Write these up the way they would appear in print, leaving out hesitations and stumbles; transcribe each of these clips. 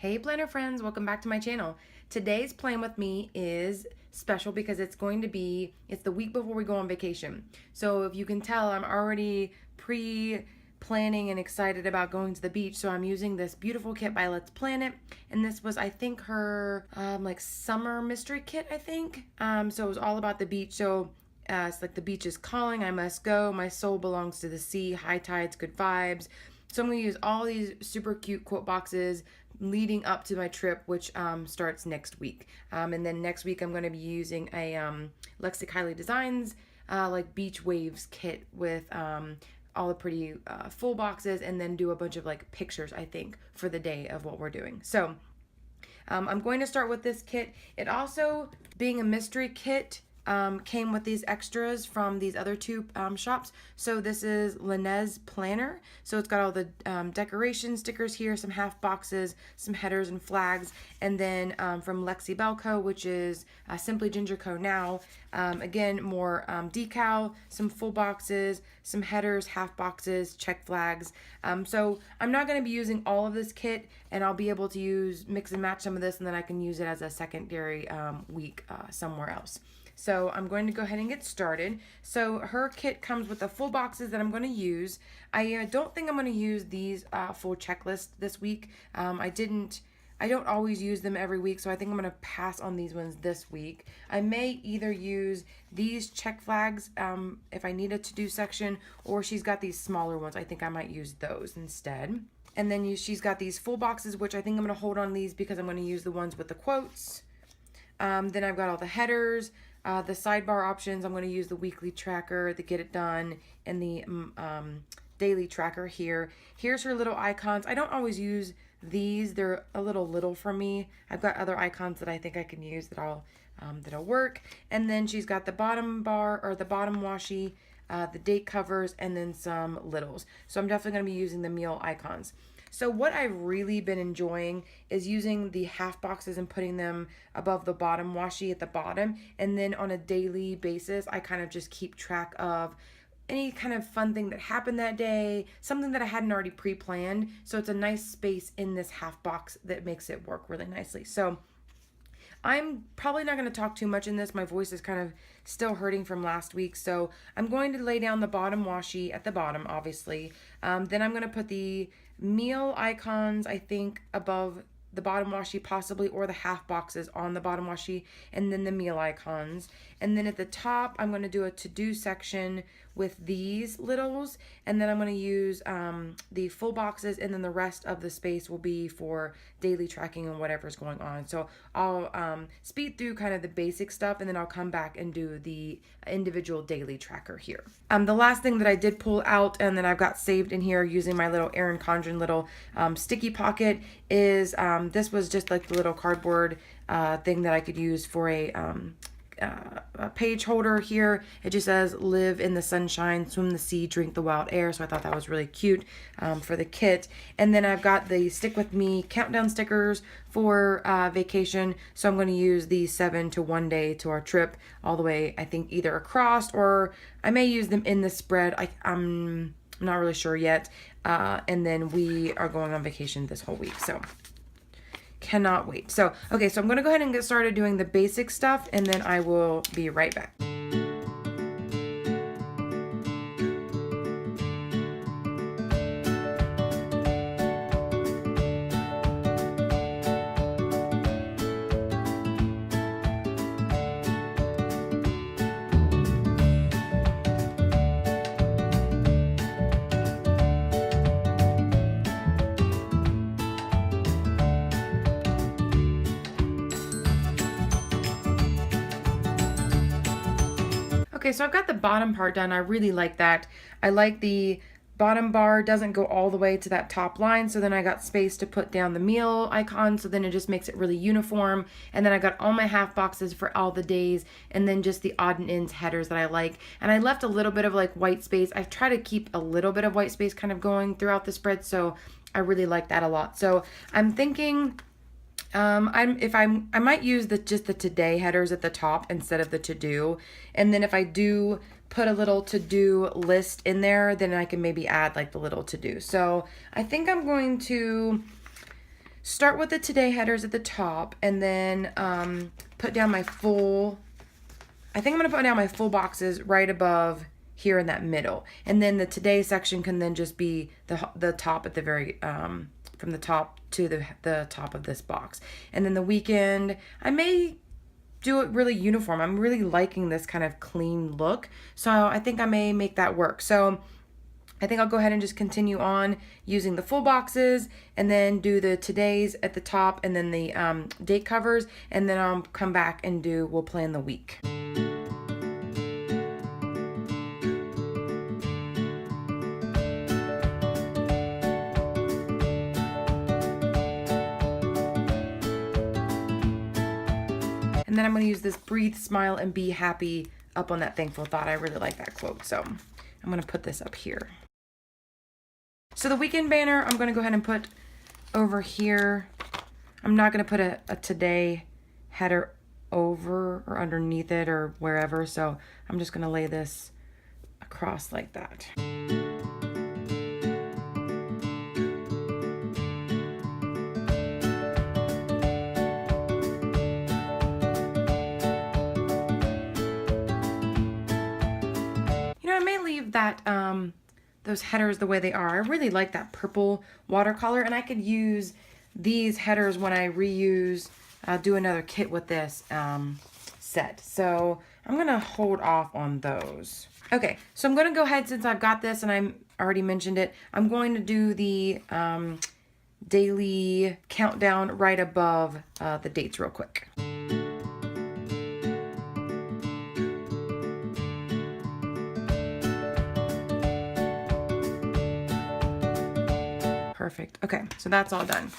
Hey planner friends, welcome back to my channel. Today's plan with me is special because it's the week before we go on vacation. So if you can tell, I'm already pre-planning and excited about going to the beach. So I'm using this beautiful kit by Let's Plan It. And this was, I think, her like summer mystery kit, I think. So it was all about the beach. So it's like the beach is calling, I must go, my soul belongs to the sea, high tides, good vibes. So I'm going to use all these super cute quote boxes leading up to my trip, which starts next week. And then next week I'm going to be using a Lexi Kylie Designs like beach waves kit with all the pretty full boxes, and then do a bunch of like pictures, I think, for the day of what we're doing. So I'm going to start with this kit. It also, being a mystery kit, came with these extras from these other two shops. So this is Linnea's Planner. So it's got all the decoration stickers here, some half boxes, some headers and flags. And then from Lexi Belco, which is Simply Ginger Co. now. Again, more decal, some full boxes, some headers, half boxes, check flags. So I'm not going to be using all of this kit, and I'll be able to mix and match some of this, and then I can use it as a secondary week somewhere else. So I'm going to go ahead and get started. So her kit comes with the full boxes that I'm going to use. I don't think I'm going to use these full checklist this week. I don't always use them every week, so I think I'm going to pass on these ones this week. I may either use these check flags if I need a to-do section, or she's got these smaller ones. I think I might use those instead. And then she's got these full boxes, which I think I'm going to hold on these because I'm going to use the ones with the quotes. Then I've got all the headers. The sidebar options, I'm going to use the weekly tracker, the get it done, and the daily tracker here. Here's her little icons. I don't always use these. They're a little for me. I've got other icons that I think I can use that'll work. And then she's got the bottom bar, or the bottom washi, the date covers, and then some littles. So I'm definitely going to be using the meal icons. So what I've really been enjoying is using the half boxes and putting them above the bottom washi at the bottom. And then on a daily basis, I kind of just keep track of any kind of fun thing that happened that day, something that I hadn't already pre-planned. So it's a nice space in this half box that makes it work really nicely. So I'm probably not going to talk too much in this. My voice is kind of still hurting from last week. So I'm going to lay down the bottom washi at the bottom, obviously. Then I'm going to put the meal icons, I think, above the bottom washi possibly, or the half boxes on the bottom washi, and then the meal icons. And then at the top, I'm going to do a to-do section with these littles, and then I'm going to use the full boxes, and then the rest of the space will be for daily tracking and whatever's going on. So I'll speed through kind of the basic stuff, and then I'll come back and do the individual daily tracker here. The last thing that I did pull out and that I've got saved in here using my little Erin Condren little sticky pocket is this was just like the little cardboard thing that I could use for a page holder here. It just says live in the sunshine, swim the sea, drink the wild air. So I thought that was really cute for the kit. And then I've got the stick with me countdown stickers for vacation. So I'm going to use these 7 to 1 day to our trip all the way, I think either across, or I may use them in the spread. I'm not really sure yet. And then we are going on vacation this whole week. So cannot wait. So, okay, so I'm going to go ahead and get started doing the basic stuff, and then I will be right back. Okay, so I've got the bottom part done. I really like that. I like the bottom bar doesn't go all the way to that top line, so then I got space to put down the meal icon, so then it just makes it really uniform. And then I got all my half boxes for all the days, and then just the odd and ends headers that I like. And I left a little bit of like white space. I try to keep a little bit of white space kind of going throughout the spread, so I really like that a lot. So I'm thinking I might use just the today headers at the top instead of the to do. And then if I do put a little to do list in there, then I can maybe add like the little to do. So I think I'm going to start with the today headers at the top, and then put down my full, I think I'm going to put down my full boxes right above here in that middle. And then the today section can then just be the top at the very, from the top to the top of this box. And then the weekend, I may do it really uniform. I'm really liking this kind of clean look. So I think I may make that work. So I think I'll go ahead and just continue on using the full boxes and then do the todays at the top and then the date covers, and then I'll come back and we'll plan the week. And then I'm going to use this breathe, smile, and be happy up on that thankful thought. I really like that quote. So I'm going to put this up here. So the weekend banner, I'm going to go ahead and put over here. I'm not going to put a today header over or underneath it or wherever. So I'm just going to lay this across like that. I may leave that those headers the way they are. I really like that purple watercolor, and I could use these headers when I reuse, do another kit with this set. So I'm gonna hold off on those. Okay, so I'm gonna go ahead, since I've got this and I already mentioned it, I'm going to do the daily countdown right above the dates real quick. Perfect. Okay, so that's all done.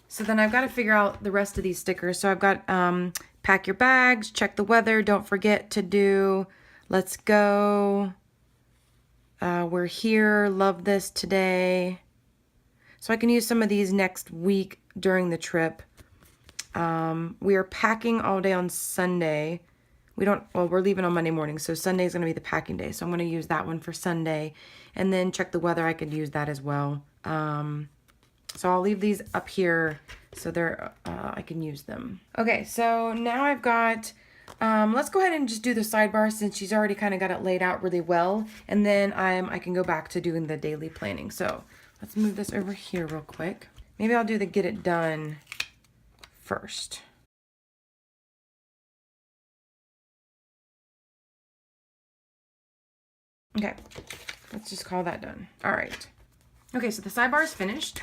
So then I've got to figure out the rest of these stickers. So I've got pack your bags, check the weather, don't forget to do let's go, we're here, love this today. So I can use some of these next week during the trip. We are packing all day on Sunday. We're leaving on Monday morning, so Sunday is going to be the packing day. So I'm going to use that one for Sunday. And then check the weather, I could use that as well. So I'll leave these up here so I can use them. Okay, so now I've got, let's go ahead and just do the sidebar since she's already kind of got it laid out really well. And then I can go back to doing the daily planning. So let's move this over here real quick. Maybe I'll do the get it done first. Okay, let's just call that done. All right. Okay, so the sidebar is finished.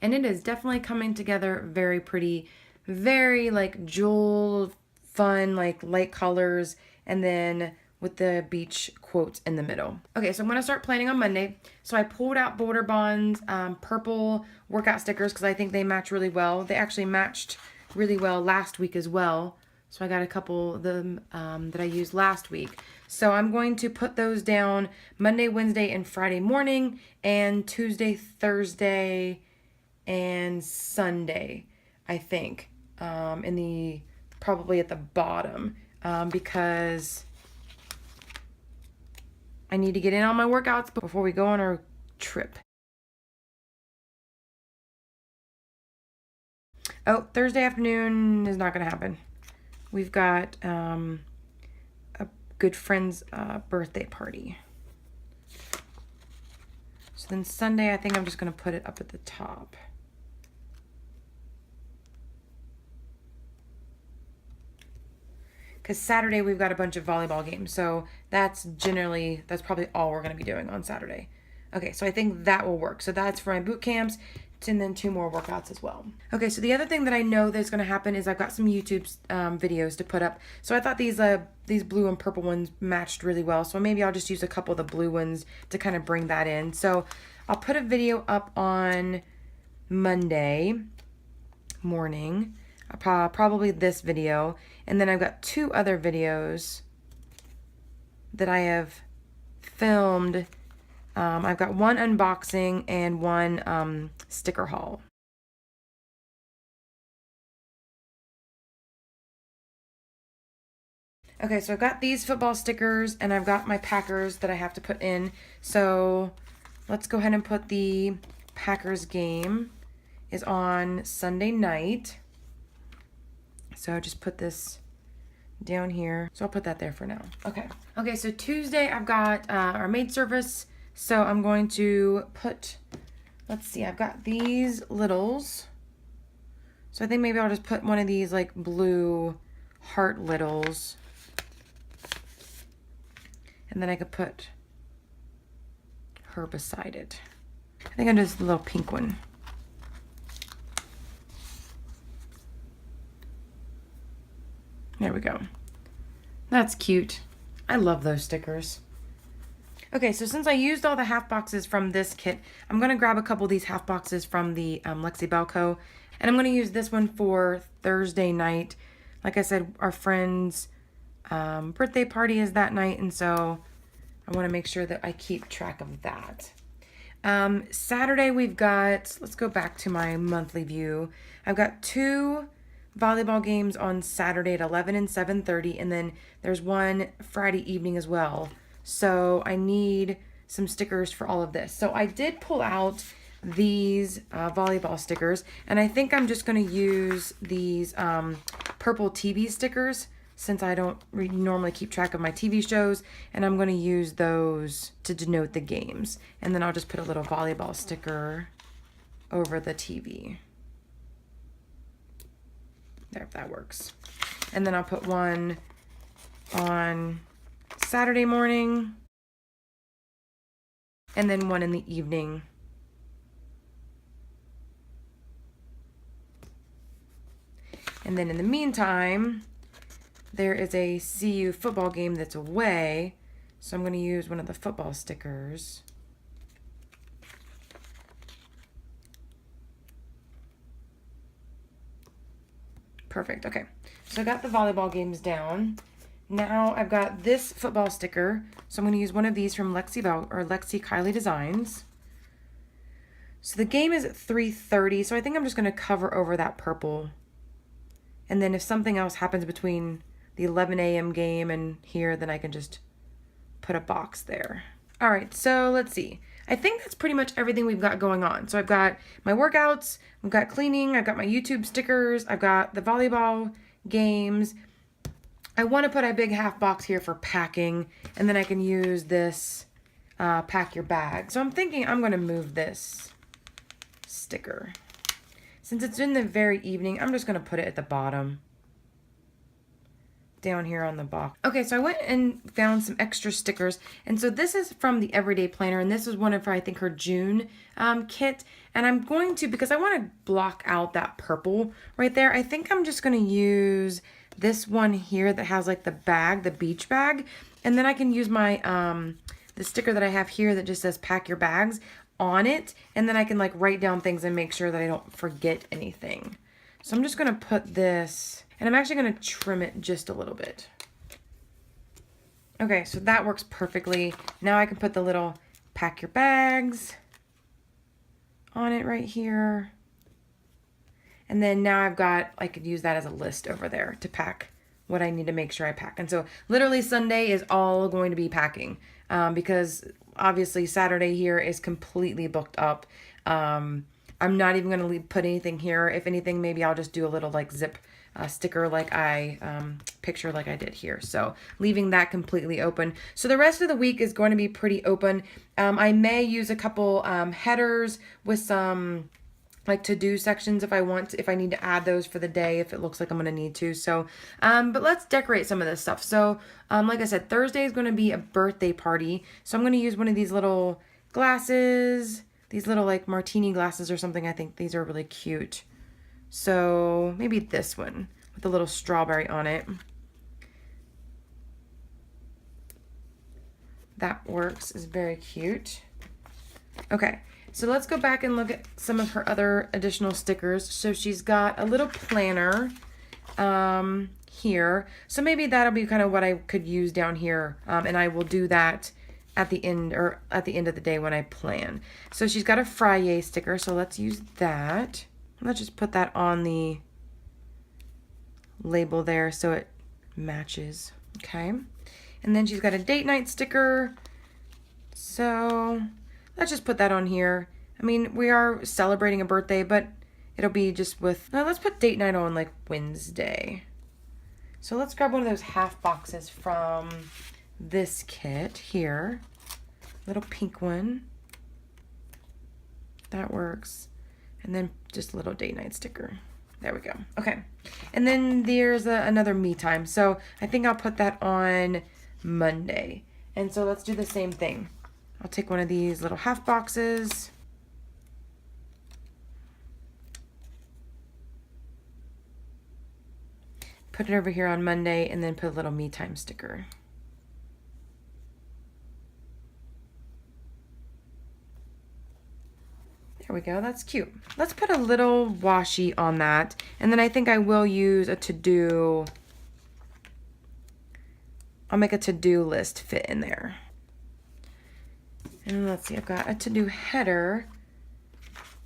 And it is definitely coming together very pretty. Very like jewel, fun, like light colors. And then with the beach quotes in the middle. Okay, so I'm going to start planning on Monday. So I pulled out Border Bonds, purple workout stickers because I think they match really well. They actually matched really well last week as well. So I got a couple of them that I used last week. So I'm going to put those down Monday, Wednesday, and Friday morning, and Tuesday, Thursday, and Sunday, I think, probably at the bottom, because I need to get in on my workouts before we go on our trip. Oh, Thursday afternoon is not going to happen. We've got a good friend's birthday party. So then Sunday, I think I'm just going to put it up at the top. Because Saturday we've got a bunch of volleyball games. So that's probably all we're going to be doing on Saturday. Okay, so I think that will work. So that's for my boot camps. And then 2 more workouts as well. Okay, so the other thing that I know that's going to happen is I've got some YouTube videos to put up. So I thought these blue and purple ones matched really well. So maybe I'll just use a couple of the blue ones to kind of bring that in. So I'll put a video up on Monday morning, probably this video. And then I've got 2 other videos that I have filmed. I've got one unboxing and one sticker haul. Okay, so I've got these football stickers and I've got my Packers that I have to put in. So let's go ahead and put the Packers game is on Sunday night. So just put this down here. So I'll put that there for now. Okay. Okay, so Tuesday I've got our maid service. So I'm going to put, let's see, I've got these littles. So I think maybe I'll just put one of these like blue heart littles. And then I could put her beside it. I think I'll just a little pink one. There we go. That's cute. I love those stickers. Okay, so since I used all the half boxes from this kit, I'm going to grab a couple of these half boxes from the Lexi Belco. And I'm going to use this one for Thursday night. Like I said, our friend's birthday party is that night, and so I want to make sure that I keep track of that. Saturday we've got, let's go back to my monthly view. I've got 2 volleyball games on Saturday at 11 and 7:30, and then there's one Friday evening as well. So I need some stickers for all of this. So I did pull out these volleyball stickers, and I think I'm just going to use these purple TV stickers since I don't normally keep track of my TV shows, and I'm going to use those to denote the games. And then I'll just put a little volleyball sticker over the TV. There, if that works. And then I'll put one on Saturday morning, and then one in the evening. And then in the meantime, there is a CU football game that's away, so I'm going to use one of the football stickers. Perfect. Okay, so I got the volleyball games down. Now I've got this football sticker, so I'm going to use one of these from Lexi Kylie Designs. So the game is at 3:30, so I think I'm just going to cover over that purple. And then if something else happens between the 11 a.m. game and here, then I can just put a box there. All right, so let's see. I think that's pretty much everything we've got going on. So I've got my workouts, I've got cleaning, I've got my YouTube stickers, I've got the volleyball games. I want to put a big half box here for packing, and then I can use this pack your bag. So I'm thinking I'm going to move this sticker. Since it's in the very evening, I'm just going to put it at the bottom. Down here on the box. Okay, so I went and found some extra stickers, and so this is from the Everyday Planner, and this is one of her, I think, her June kit, and I'm going to, because I want to block out that purple right there, I think I'm just going to use this one here that has like the bag, the beach bag, and then I can use my the sticker that I have here that just says pack your bags on it, and then I can like write down things and make sure that I don't forget anything. So I'm just going to put this, and I'm actually going to trim it just a little bit. Okay, so that works perfectly. Now I can put the little pack your bags on it right here. And then now I've got, I could use that as a list over there to pack what I need to make sure I pack. And so literally Sunday is all going to be packing because obviously Saturday here is completely booked up. I'm not even going to put anything here. If anything, maybe I'll just do a little like zip sticker like I picture like I did here. So leaving that completely open. So the rest of the week is going to be pretty open. I may use a couple headers with some like to-do sections if I want to, if I need to add those for the day, if it looks like I'm going to need to. So, but let's decorate some of this stuff. So, like I said, Thursday is going to be a birthday party. So I'm going to use one of these little glasses, these little like martini glasses or something. I think these are really cute. So maybe this one with a little strawberry on it. That works, is very cute. Okay. So let's go back and look at some of her other additional stickers. So she's got a little planner here. So maybe that'll be kind of what I could use down here. And I will do that at the end or at the end of the day when I plan. So she's got a Friday sticker. So let's use that. Let's just put that on the label there so it matches. Okay. And then she's got a date night sticker. So let's just put that on here. I mean, we are celebrating a birthday, but it'll be just with, no, let's put date night on like Wednesday. So let's grab one of those half boxes from this kit here. Little pink one. That works. And then just a little date night sticker. There we go. Okay. And then there's another me time. So I think I'll put that on Monday. And so let's do the same thing. I'll take one of these little half boxes. Put it over here on Monday and then put a little me time sticker. There we go, that's cute. Let's put a little washi on that. And then I think I will use a to-do. I'll make a to-do list fit in there. And let's see, I've got a to-do header.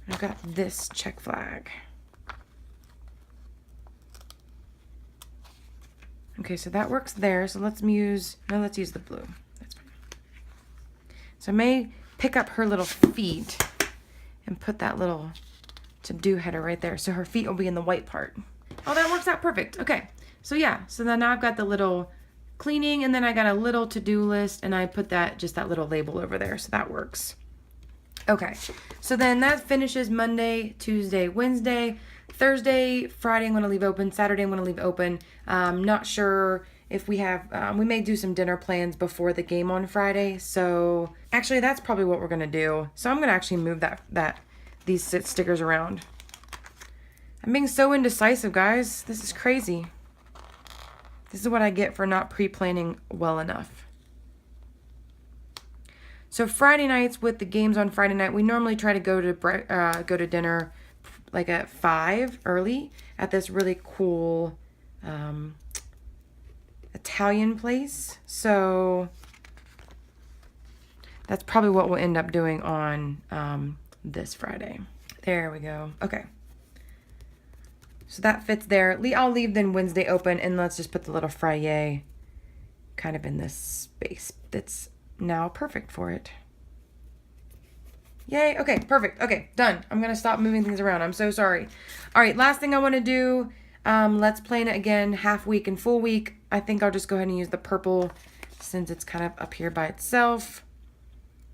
I've got this check flag. Okay, so that works there. So let's use the blue. That's fine. So I may pick up her little feet and put that little to-do header right there. So her feet will be in the white part. Oh, that works out perfect. Okay, so yeah, so then now I've got the little cleaning and then I got a little to-do list and I put just that little label over there. So that works. Okay, so then that finishes Monday, Tuesday, Wednesday. Thursday, Friday I'm going to leave open. Saturday I'm going to leave open. Not sure if we have, we may do some dinner plans before the game on Friday. So actually that's probably what we're going to do. So I'm going to actually move these stickers around. I'm being so indecisive, guys. This is crazy. This is what I get for not pre-planning well enough. So Friday nights with the games on Friday night, we normally try to go to dinner like at 5 early at this really cool Italian place. So that's probably what we'll end up doing on this Friday. There we go. Okay. So that fits there. I'll leave then Wednesday open and let's just put the little Friday kind of in this space. That's now perfect for it. Yay. Okay, perfect. Okay, done. I'm going to stop moving things around. I'm so sorry. All right, last thing I want to do, let's plan it again, half week and full week. I think I'll just go ahead and use the purple since it's kind of up here by itself.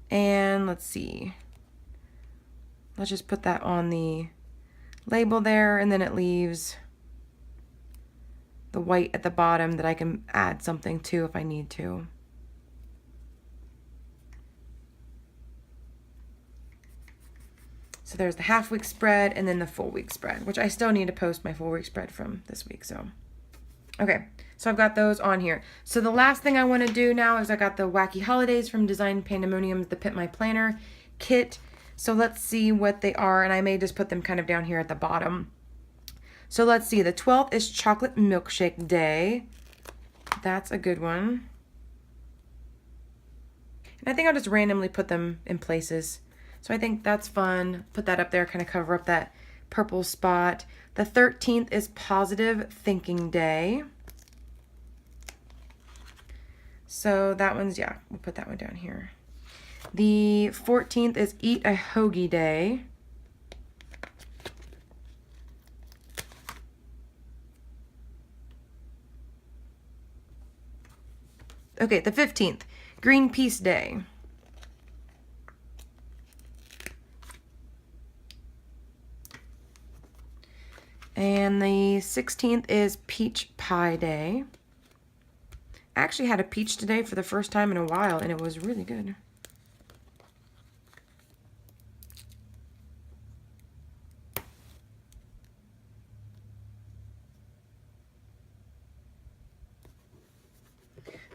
And let's see. Let's just put that on the label there, and then it leaves the white at the bottom that I can add something to if I need to. So there's the half week spread and then the full week spread, which I still need to post my full week spread from this week. So, okay, so I've got those on here. So the last thing I want to do now is I got the Wacky Holidays from Design Pandemonium, the Pit My Planner kit. So let's see what they are, and I may just put them kind of down here at the bottom. So let's see, the 12th is Chocolate Milkshake Day. That's a good one. And I think I'll just randomly put them in places. So I think that's fun. Put that up there, kind of cover up that purple spot. The 13th is Positive Thinking Day. So that one's, yeah, we'll put that one down here. The 14th is Eat a Hoagie Day. Okay, the 15th, Greenpeace Day. And the 16th is Peach Pie Day. I actually had a peach today for the first time in a while, and it was really good.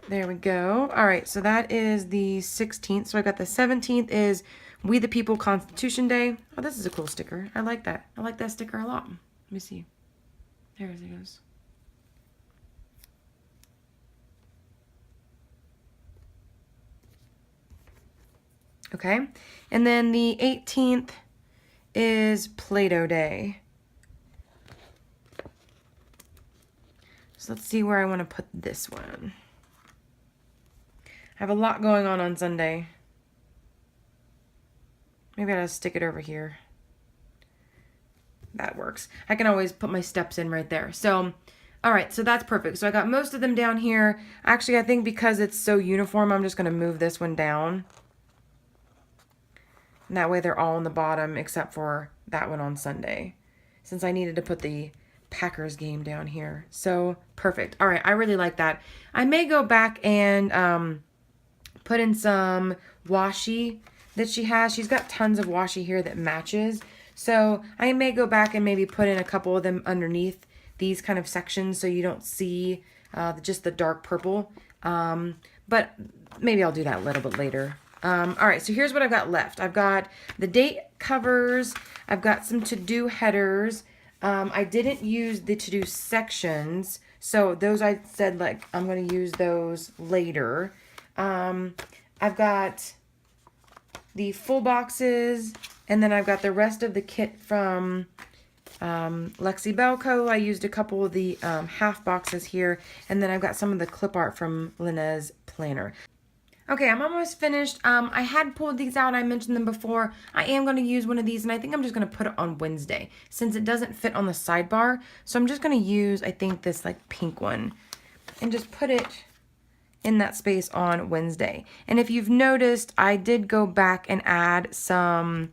There we go. All right, so that is the 16th. So I got the 17th is We the People Constitution Day. Oh, this is a cool sticker. I like that. I like that sticker a lot. Let me see. There it goes. Okay, and then the 18th is Play-Doh Day. So let's see where I want to put this one. I have a lot going on Sunday. Maybe I'll stick it over here. that works. I can always put my steps in right there. So, all right, so that's perfect. So I got most of them down here. Actually, I think because it's so uniform, I'm just going to move this one down. And that way they're all on the bottom except for that one on Sunday, since I needed to put the Packers game down here. So perfect. All right, I really like that. I may go back and put in some washi that she has. She's got tons of washi here that matches. So I may go back and maybe put in a couple of them underneath these kind of sections so you don't see just the dark purple. But maybe I'll do that a little bit later. All right, so here's what I've got left. I've got the date covers. I've got some to-do headers. I didn't use the to-do sections, so those I said like I'm going to use those later. I've got the full boxes, and then I've got the rest of the kit from Lexi Belco. I used a couple of the half boxes here, and then I've got some of the clip art from Linna's planner. Okay, I'm almost finished. I had pulled these out. I mentioned them before. I am going to use one of these, and I think I'm just going to put it on Wednesday since it doesn't fit on the sidebar. So I'm just going to use, I think, this like pink one and just put it in that space on Wednesday. And if you've noticed, I did go back and add some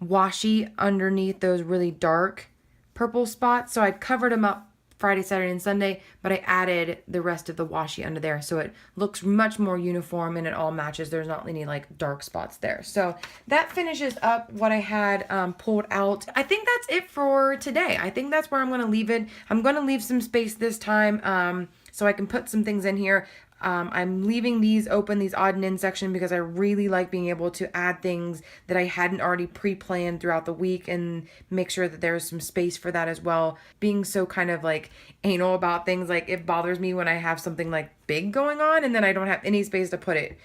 washi underneath those really dark purple spots. So I covered them up Friday, Saturday, and Sunday, but I added the rest of the washi under there so it looks much more uniform and it all matches. There's not any like dark spots there. So that finishes up what I had pulled out. I think that's it for today. I think that's where I'm going to leave it. I'm going to leave some space this time so I can put some things in here. I'm leaving these open, these odd and end section, because I really like being able to add things that I hadn't already pre-planned throughout the week and make sure that there's some space for that as well. Being so kind of like anal about things, like it bothers me when I have something like big going on and then I don't have any space to put it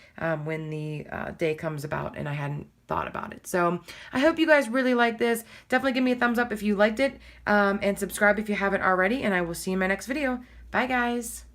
when the day comes about and I hadn't thought about it. So I hope you guys really like this. Definitely give me a thumbs up if you liked it, and subscribe if you haven't already, and I will see you in my next video. Bye guys.